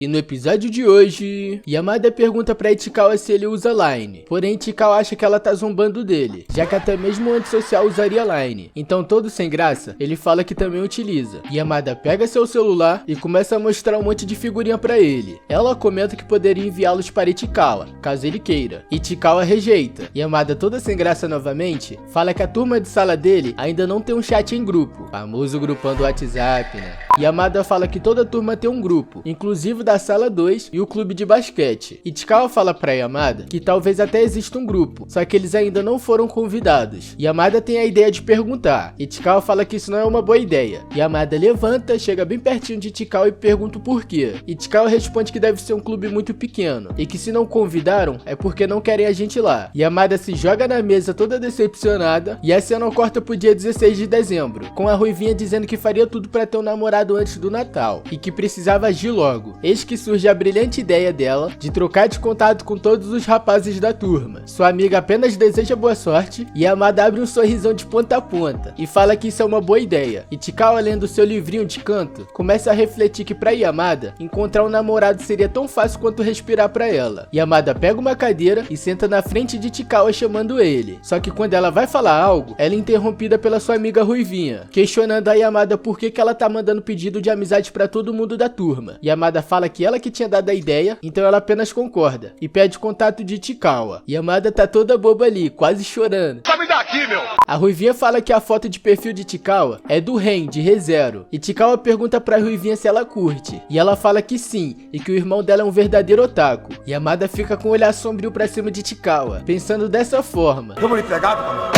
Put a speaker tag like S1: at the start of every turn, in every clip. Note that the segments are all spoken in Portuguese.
S1: E no episódio de hoje, Yamada pergunta pra Ichikawa se ele usa Line. Porém, Ichikawa acha que ela tá zombando dele, já que até mesmo o antissocial usaria Line. Então, todo sem graça, ele fala que também utiliza. Yamada pega seu celular e começa a mostrar um monte de figurinha pra ele. Ela comenta que poderia enviá-los para Ichikawa, caso ele queira. Ichikawa rejeita. Yamada, toda sem graça novamente, fala que a turma de sala dele ainda não tem um chat em grupo. Famoso grupão do WhatsApp, né? Yamada fala que toda turma tem um grupo, inclusive da sala 2 e o clube de basquete. Ichikawa fala pra Yamada que talvez até exista um grupo, só que eles ainda não foram convidados. Yamada tem a ideia de perguntar. Ichikawa fala que isso não é uma boa ideia. Yamada levanta, chega bem pertinho de Ichikawa e pergunta o porquê. Ichikawa responde que deve ser um clube muito pequeno e que se não convidaram é porque não querem a gente lá. Yamada se joga na mesa toda decepcionada e a cena corta pro dia 16 de dezembro, com a Ruivinha dizendo que faria tudo pra ter um namorado antes do Natal e que precisava agir logo. Eis que surge a brilhante ideia dela de trocar de contato com todos os rapazes da turma. Sua amiga apenas deseja boa sorte e Yamada abre um sorrisão de ponta a ponta e fala que isso é uma boa ideia. Ichikawa, lendo seu livrinho de canto, começa a refletir que pra Yamada, encontrar um namorado seria tão fácil quanto respirar pra ela. Yamada pega uma cadeira e senta na frente de Ichikawa chamando ele. Só que quando ela vai falar algo, ela é interrompida pela sua amiga Ruivinha, questionando a Yamada por que ela tá mandando pedido de amizade pra todo mundo da turma. Yamada fala que ela que tinha dado a ideia, então ela apenas concorda e pede contato de Ichikawa. Yamada tá toda boba ali, quase chorando.
S2: Sai daqui, meu!
S1: A Ruivinha fala que a foto de perfil de Ichikawa é do Ren, de ReZero. Ichikawa pergunta pra Ruivinha se ela curte, e ela fala que sim, e que o irmão dela é um verdadeiro otaku. Yamada fica com o olhar sombrio pra cima de Ichikawa, pensando dessa forma.
S2: Vamos lhe pegar,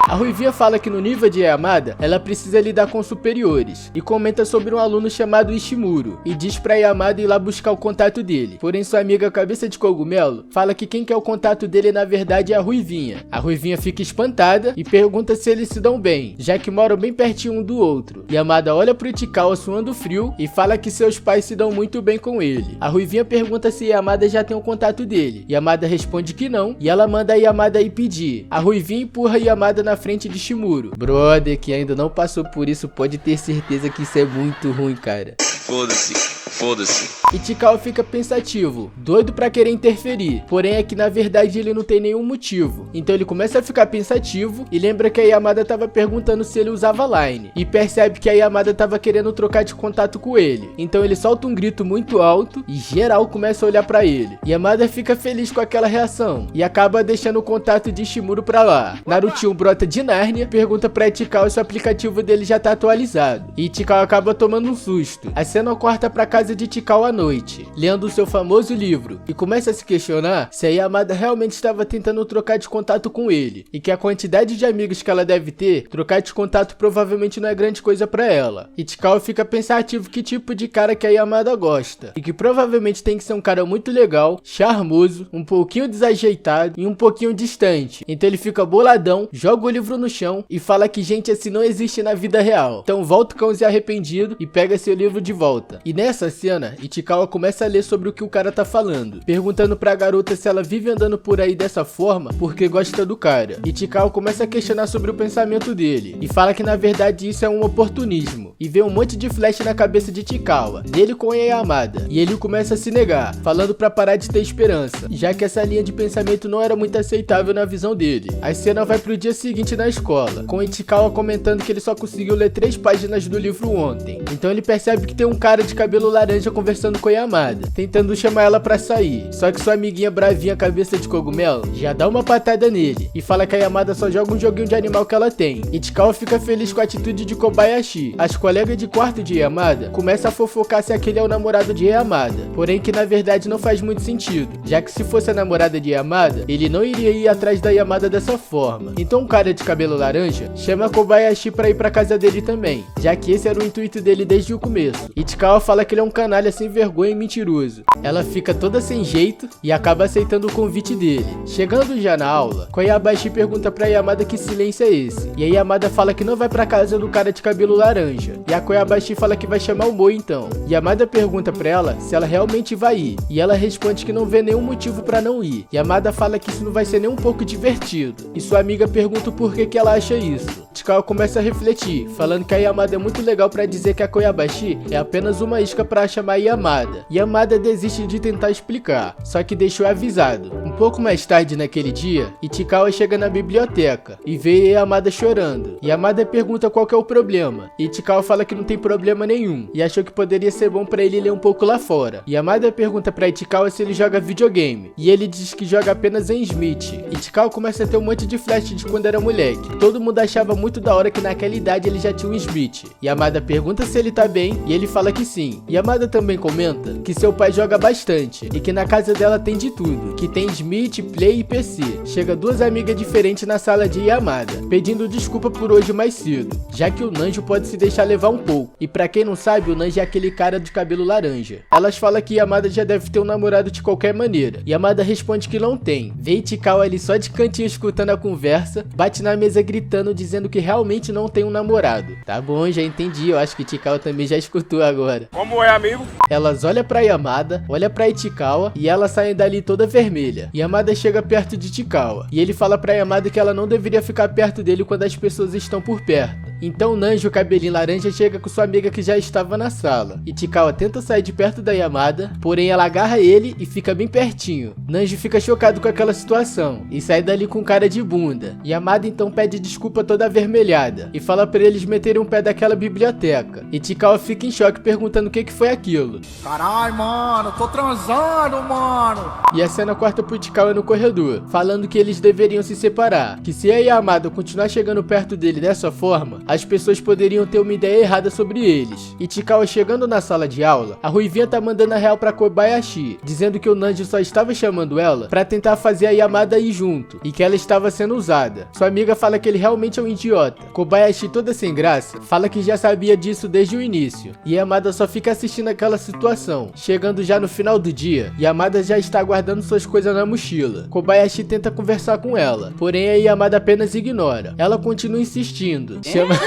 S1: A Ruivinha fala que no nível de Yamada, ela precisa lidar com superiores, e comenta sobre um aluno chamado Ishimuro, e diz pra Yamada ir lá buscar o contato dele. Porém, sua amiga Cabeça de Cogumelo fala que quem quer o contato dele na verdade é a Ruivinha. A Ruivinha fica espantada e pergunta se eles se dão bem, já que moram bem pertinho um do outro. Yamada olha pro Ichikawa suando frio e fala que seus pais se dão muito bem com ele. A Ruivinha pergunta se Yamada já tem o contato dele. Yamada responde que não, e ela manda a Yamada ir pedir. A Ruivinha empurra Yamada na frente de Shimuro. Brother que ainda não passou por isso pode ter certeza que isso é muito ruim, cara.
S2: Foda-se, foda-se.
S1: Ichikawa fica pensativo, doido pra querer interferir, porém é que na verdade ele não tem nenhum motivo. Então ele começa a ficar pensativo e lembra que a Yamada tava perguntando se ele usava Line, e percebe que a Yamada tava querendo trocar de contato com ele. Então ele solta um grito muito alto e geral começa a olhar pra ele. Yamada fica feliz com aquela reação e acaba deixando o contato de Ishimuro pra lá. Narutinho brota de Nárnia, pergunta pra Ichikawa se o aplicativo dele já tá atualizado, e Ichikawa acaba tomando um susto. A cena corta pra casa de Ichikawa à noite, lendo o seu famoso livro, e começa a se questionar se a Yamada realmente estava tentando trocar de contato com ele, e que a quantidade de amigos que ela deve ter, trocar de contato provavelmente não é grande coisa pra ela. Ichikawa fica pensativo que tipo de cara que a Yamada gosta, e que provavelmente tem que ser um cara muito legal, charmoso, um pouquinho desajeitado e um pouquinho distante. Então ele fica boladão, joga o livro no chão e fala que gente assim não existe na vida real. Então volta o cãozinho arrependido e pega seu livro de volta. E nessa cena, Ichikawa começa a ler sobre o que o cara tá falando, perguntando pra garota se ela vive andando por aí dessa forma porque gosta do cara. Ichikawa começa a questionar sobre o pensamento dele e fala que na verdade isso é um oportunismo, e vê um monte de flash na cabeça de Ichikawa, dele com a Yamada, e ele começa a se negar, falando pra parar de ter esperança, já que essa linha de pensamento não era muito aceitável na visão dele. A cena vai pro dia seguinte na escola, com Ichikawa comentando que ele só conseguiu ler 3 páginas do livro ontem. Então ele percebe que tem um cara de cabelo laranja conversando com a Yamada, tentando chamar ela pra sair. Só que sua amiguinha bravinha Cabeça de Cogumelo já dá uma patada nele e fala que a Yamada só joga um joguinho de animal que ela tem. Ichikawa fica feliz com a atitude de Kobayashi. As colegas de quarto de Yamada começam a fofocar se aquele é o namorado de Yamada, porém que na verdade não faz muito sentido, já que se fosse a namorada de Yamada, ele não iria ir atrás da Yamada dessa forma. Então um cara de cabelo laranja chama Kobayashi pra ir pra casa dele também, já que esse era o intuito dele desde o começo. Ichikawa fala que ele é um canalha sem vergonha e mentiroso. Ela fica toda sem jeito e acaba aceitando o convite dele. Chegando já na aula, Kobayashi pergunta pra Yamada que silêncio é esse, e a Yamada fala que não vai pra casa do cara de cabelo laranja, e a Kobayashi fala que vai chamar o Moi então. Yamada pergunta pra ela se ela realmente vai ir, e ela responde que não vê nenhum motivo pra não ir. Yamada fala que isso não vai ser nem um pouco divertido, e sua amiga pergunta o porquê que ela acha isso. Ichikawa começa a refletir, falando que a Yamada é muito legal pra dizer que a Koyabashi é apenas uma isca pra chamar Yamada. Yamada desiste de tentar explicar, só que deixou avisado. Um pouco mais tarde naquele dia, Ichikawa chega na biblioteca e vê Yamada chorando. Yamada pergunta qual que é o problema. Ichikawa fala que não tem problema nenhum e achou que poderia ser bom pra ele ler um pouco lá fora. Yamada pergunta pra Ichikawa se ele joga videogame e ele diz que joga apenas em Smith. Ichikawa começa a ter um monte de flash de quando era moleque. Todo mundo achava muito da hora que naquela idade ele já tinha um Smith. Yamada pergunta se ele tá bem e ele fala que sim. Yamada também comenta que seu pai joga bastante e que na casa dela tem de tudo, que tem Smith, Play e PC. Chega duas amigas diferentes na sala de Yamada, pedindo desculpa por hoje mais cedo, já que o Nanjo pode se deixar levar um pouco. E pra quem não sabe, o Nanjo é aquele cara de cabelo laranja. Elas falam que Yamada já deve ter um namorado de qualquer maneira. Yamada responde que não tem. Vê Ichikawa ali só de cantinho escutando a conversa, bate na mesa gritando, dizendo que realmente não tem um namorado. Tá bom, já entendi, eu acho que Ichikawa também já escutou agora.
S2: Como é, amigo?
S1: Elas olham pra Yamada, olham pra Ichikawa e elas saem dali toda vermelha. Yamada chega perto de Ichikawa e ele fala pra Yamada que ela não deveria ficar perto dele quando as pessoas estão por perto. Então Nanjo, cabelinho laranja, chega com sua amiga que já estava na sala. Ichikawa tenta sair de perto da Yamada, porém ela agarra ele e fica bem pertinho. Nanjo fica chocado com aquela situação e sai dali com cara de bunda. Yamada então pede desculpa toda avermelhada e fala pra eles meterem um pé daquela biblioteca. Ichikawa fica em choque perguntando o que foi aquilo.
S3: Caralho, mano, tô transando, mano.
S1: E a cena corta pro Ichikawa no corredor, falando que eles deveriam se separar, que se a Yamada continuar chegando perto dele dessa forma, as pessoas poderiam ter uma ideia errada sobre eles. Ichikawa chegando na sala de aula, a Ruivinha tá mandando a real pra Kobayashi, dizendo que o Nanjo só estava chamando ela pra tentar fazer a Yamada ir junto, e que ela estava sendo usada. Sua amiga fala que ele realmente é um idiota. Kobayashi, toda sem graça, fala que já sabia disso desde o início, e Yamada só fica assistindo aquela situação. Chegando já no final do dia, Yamada já está guardando suas coisas na mochila. Kobayashi tenta conversar com ela, porém a Yamada apenas ignora. Ela continua insistindo, chama...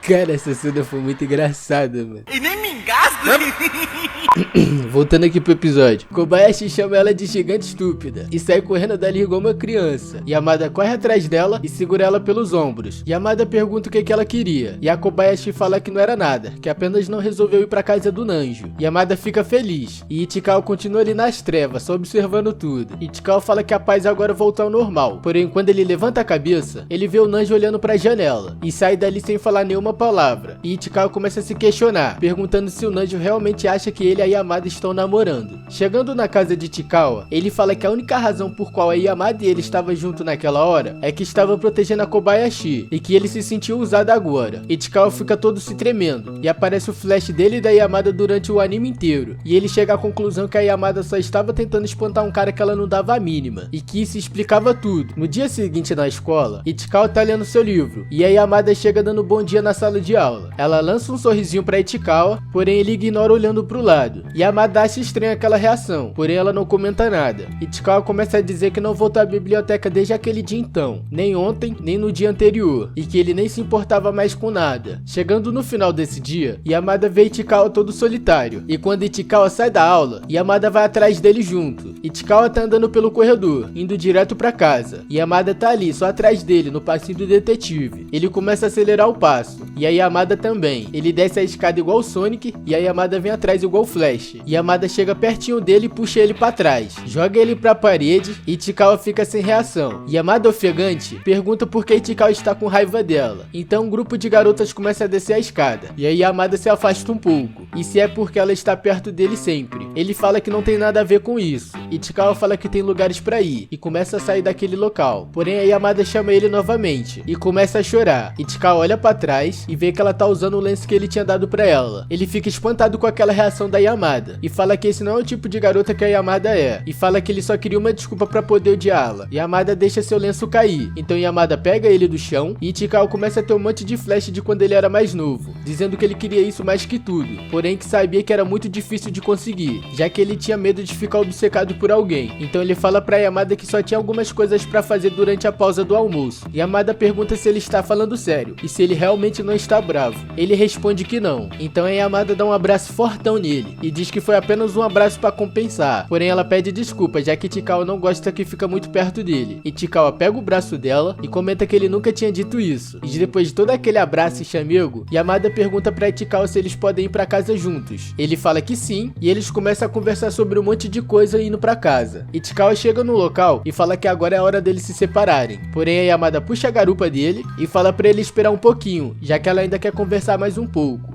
S1: Cara, essa cena foi muito engraçada, mano.
S3: E nem me engasgo.
S1: Voltando aqui pro episódio, Kobayashi chama ela de gigante estúpida e sai correndo dali igual uma criança. Yamada corre atrás dela e segura ela pelos ombros. Yamada pergunta o que ela queria e a Kobayashi fala que não era nada, que apenas não resolveu ir pra casa do Nanjo. Yamada fica feliz e Ichikawa continua ali nas trevas, só observando tudo. Ichikawa fala que a paz agora voltou ao normal, porém quando ele levanta a cabeça, ele vê o Nanjo olhando pra janela e sai dali sem falar nenhuma palavra. E Ichikawa começa a se questionar, perguntando se o Nanjo realmente acha que ele e a Yamada estão namorando. Chegando na casa de Ichikawa, ele fala que a única razão por qual a Yamada e ele estavam juntos naquela hora é que estava protegendo a Kobayashi e que ele se sentiu usado agora. Ichikawa fica todo se tremendo e aparece o flash dele e da Yamada durante o anime inteiro, e ele chega à conclusão que a Yamada só estava tentando espantar um cara que ela não dava a mínima e que isso explicava tudo. No dia seguinte na escola, Ichikawa tá lendo seu livro e a Yamada chega dando bom dia na sala de aula. Ela lança um sorrisinho pra Ichikawa, porém ele ignora olhando pro lado. Yamada acha estranha aquela reação, porém ela não comenta nada. Ichikawa começa a dizer que não voltou à biblioteca desde aquele dia então, nem ontem, nem no dia anterior, e que ele nem se importava mais com nada. Chegando no final desse dia, Yamada vê Ichikawa todo solitário, e quando Ichikawa sai da aula, Yamada vai atrás dele junto. Ichikawa tá andando pelo corredor, indo direto pra casa. Yamada tá ali, só atrás dele, no passinho do detetive. Ele começa a acelerar o passo, e a Yamada também. Ele desce a escada igual o Sonic, e a Yamada vem atrás igual o Flash. Yamada chega pertinho dele e puxa ele pra trás, joga ele pra parede, e Ichikawa fica sem reação. Yamada, ofegante, pergunta por que Ichikawa está com raiva dela. Então um grupo de garotas começa a descer a escada, e a Yamada se afasta um pouco, e se é porque ela está perto dele sempre. Ele fala que não tem nada a ver com isso. Ichikawa fala que tem lugares pra ir, e começa a sair daquele local. Porém a Yamada chama ele novamente, e começa a chorar. Ichikawa olha pra trás, e vê que ela tá usando o lenço que ele tinha dado pra ela. Ele fica espantado com aquela reação da Yamada, e fala que esse não é o tipo de garota que a Yamada é, e fala que ele só queria uma desculpa pra poder odiá-la. Yamada deixa seu lenço cair, então Yamada pega ele do chão, e Ichikawa começa a ter um monte de flash de quando ele era mais novo, dizendo que ele queria isso mais que tudo, porém que sabia que era muito difícil de conseguir. já que ele tinha medo de ficar obcecado por alguém. Então ele fala pra Yamada que só tinha algumas coisas pra fazer durante a pausa do almoço. Yamada pergunta se ele está falando sério e se ele realmente não está bravo. Ele responde que não. Então a Yamada dá um abraço fortão nele e diz que foi apenas um abraço pra compensar. Porém ela pede desculpa, já que Chikawa não gosta que fica muito perto dele. E Chikawa pega o braço dela e comenta que ele nunca tinha dito isso. E depois de todo aquele abraço e chamego, Yamada pergunta pra Chikawa se eles podem ir pra casa juntos. Ele fala que sim e eles começam a conversar sobre um monte de coisa indo pra casa. E Chikawa chega no local e fala que agora é a hora deles se separarem. Porém a Yamada puxa a garupa dele e fala pra ele esperar um pouquinho, já que ela ainda quer conversar mais um pouco.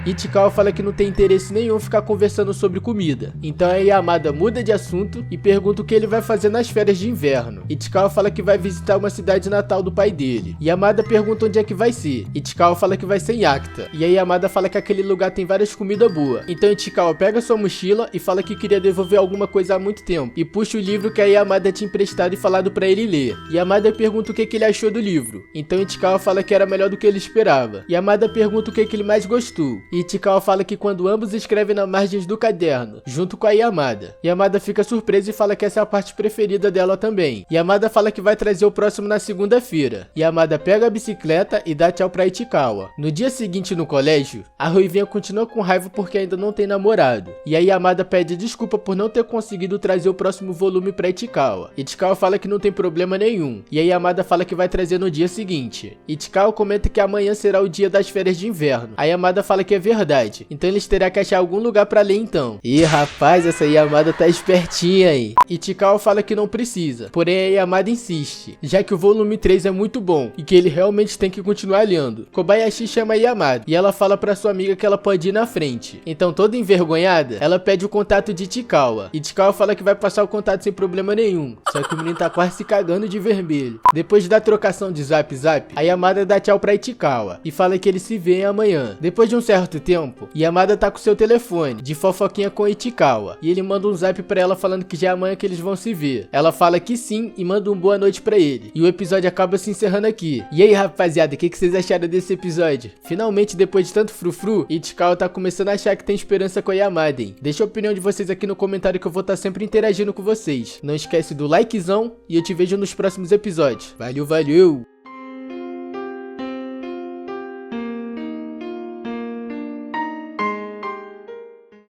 S1: E Chikawa fala que não tem interesse nenhum ficar conversando sobre comida. Então a Yamada muda de assunto e pergunta o que ele vai fazer nas férias de inverno. E Chikawa fala que vai visitar uma cidade natal do pai dele. E Yamada pergunta onde é que vai ser. E Chikawa fala que vai ser em Acta. E a Yamada fala que aquele lugar tem várias comidas boas. Então Chikawa pega sua mochila e fala que queria devolver alguma coisa há muito tempo. E puxa o livro que a Yamada tinha emprestado e falado pra ele ler. E Yamada pergunta o que ele achou do livro. Então Chikawa fala que era melhor do que ele esperava. E Yamada pergunta o que ele mais gostou. E Chikawa fala que quando ambos escrevem na margem do caderno, junto com a Yamada. Yamada fica surpresa e fala que essa é a parte preferida dela também. Yamada fala que vai trazer o próximo na segunda-feira. Yamada pega a bicicleta e dá tchau pra Chikawa. No dia seguinte no colégio, a Ruivinha continua com raiva porque ainda não tem namorado. E a Yamada pede desculpa por não ter conseguido trazer o próximo volume pra Chikawa. E Chikawa fala que não tem problema nenhum. E a Yamada fala que vai trazer no dia seguinte. E Chikawa comenta que amanhã será o dia das férias de inverno. A Yamada fala que é verdade. Então eles terão que achar algum lugar pra ler então. Ih, rapaz, essa Yamada tá espertinha aí. E Chikawa fala que não precisa. Porém a Yamada insiste, já que o volume 3 é muito bom e que ele realmente tem que continuar lendo. Kobayashi chama a Yamada e ela fala pra sua amiga que ela pode ir na frente. Então toda envergonhada, ela pede o contato de Chikawa. E Chikawa fala que vai passar o contato sem problema nenhum. Só que o menino tá quase se cagando de vermelho. Depois da trocação de zap zap, a Yamada dá tchau pra Chikawa e fala que eles se veem amanhã. Depois de um certo tempo, Yamada tá com seu telefone, de fofoquinha com Chikawa, e ele manda um zap pra ela falando que já é amanhã que eles vão se ver. Ela fala que sim e manda um boa noite pra ele. E o episódio acaba se encerrando aqui. E aí rapaziada, o que vocês acharam desse episódio? Finalmente, depois de tanto frufru, Chikawa tá começando a achar que tem esperança com a Yamada, hein? Deixa a opinião de vocês aqui no comentário que eu vou estar sempre interagindo com vocês. Não esquece do likezão e eu te vejo nos próximos episódios. Valeu, valeu!